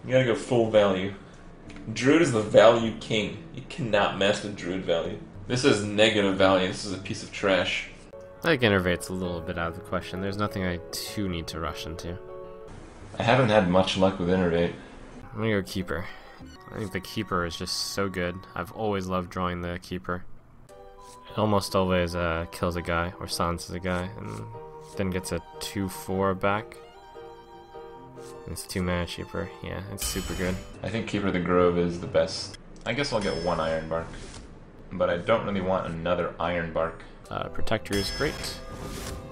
You gotta go full value. Druid is the value king. You cannot mess with Druid value. This is negative value. This is a piece of trash. I think Innervate's a little bit out of the question. There's nothing I too need to rush into. I haven't had much luck with Innervate. I'm gonna go Keeper. I think the Keeper is just so good. I've always loved drawing the Keeper. It almost always kills a guy, or silences a guy, and then gets a 2/4 back. It's 2 mana cheaper. Yeah, it's super good. I think Keeper of the Grove is the best. I guess I'll get 1 Iron Bark. But I don't really want another Iron Bark. Protector is great.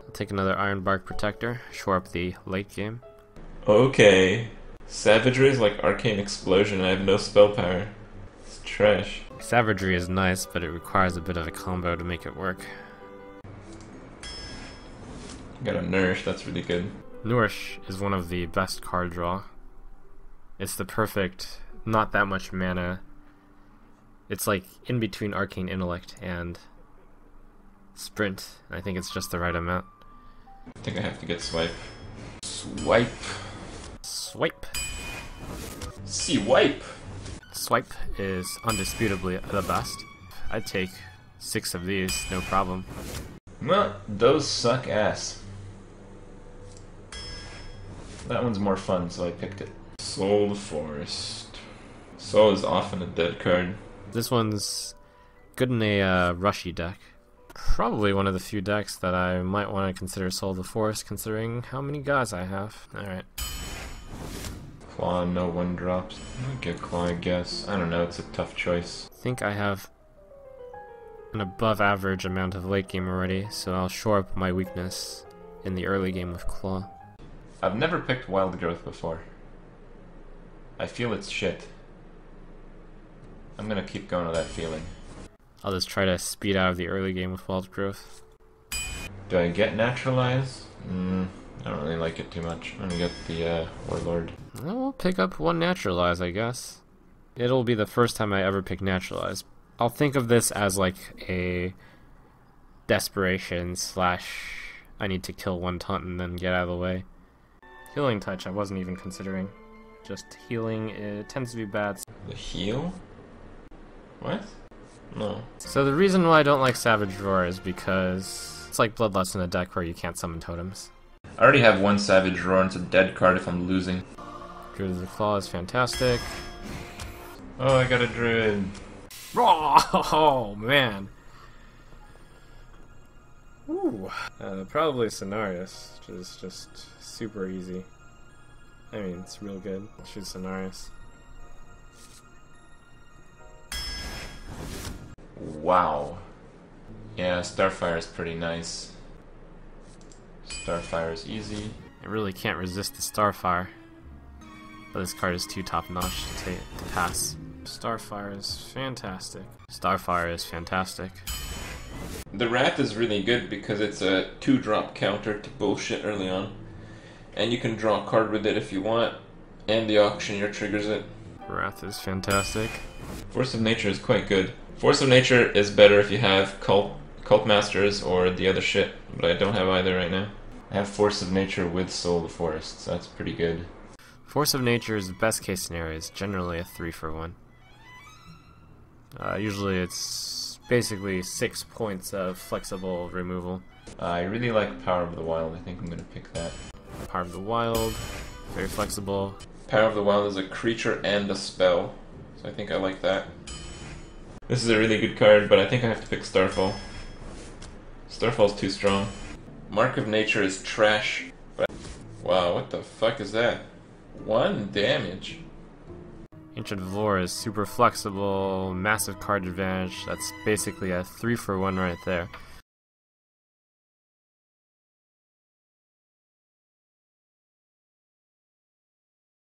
I'll take another Iron Bark Protector, shore up the late game. Okay. Savagery is like Arcane Explosion and I have no spell power. It's trash. Savagery is nice, but it requires a bit of a combo to make it work. Got a Nourish, that's really good. Nourish is one of the best card draw. It's the perfect, not that much mana. It's like in between Arcane Intellect and Sprint. I think it's just the right amount. I think I have to get Swipe. Swipe. Swipe. Swipe. Swipe is undisputably the best. I'd take 6 of these, no problem. Well, those suck ass. That one's more fun, so I picked it. Soul the Forest. Soul is often a dead card. This one's good in a rushy deck. Probably one of the few decks that I might want to consider Soul the Forest, considering how many guys I have. Alright. Claw, no 1-drops. I'll get Claw, I guess. I don't know, it's a tough choice. I think I have an above average amount of late game already, so I'll shore up my weakness in the early game with Claw. I've never picked Wild Growth before. I feel it's shit. I'm gonna keep going with that feeling. I'll just try to speed out of the early game with Wild Growth. Do I get Naturalize? I don't really like it too much. I'm gonna get the Warlord. I'll pick up 1 Naturalize, I guess. It'll be the first time I ever pick Naturalize. I'll think of this as like a desperation / I need to kill 1 taunt and then get out of the way. Healing Touch I wasn't even considering. Just healing, it tends to be bad. The heal? What? No. So the reason why I don't like Savage Roar is because it's like Bloodlust in a deck where you can't summon totems. I already have 1 Savage Roar and it's a dead card if I'm losing. Druid of the Claw is fantastic. Oh, I got a Druid. Oh, man. Ooh. Probably Cenarius, which is just super easy. I mean, it's real good. I'll shoot Cenarius. Wow. Yeah, Starfire is pretty nice. Starfire is easy. I really can't resist the Starfire. But this card is too top-notch to pass. Starfire is fantastic. Starfire is fantastic. The Wrath is really good because it's a 2-drop counter to bullshit early on. And you can draw a card with it if you want. And the Auctioneer triggers it. Wrath is fantastic. Force of Nature is quite good. Force of Nature is better if you have Cult Masters or the other shit, but I don't have either right now. I have Force of Nature with Soul of the Forest, so that's pretty good. Force of Nature's best case scenario is generally a 3-for-1. Usually it's basically 6 points of flexible removal. I really like Power of the Wild. I think I'm going to pick that. Power of the Wild, very flexible. Power of the Wild is a creature and a spell, so I think I like that. This is a really good card, but I think I have to pick Starfall. Starfall's too strong. Mark of Nature is trash. But wow, what the fuck is that? 1 damage. Ancient Valor is super flexible, massive card advantage. That's basically a 3-for-1 right there.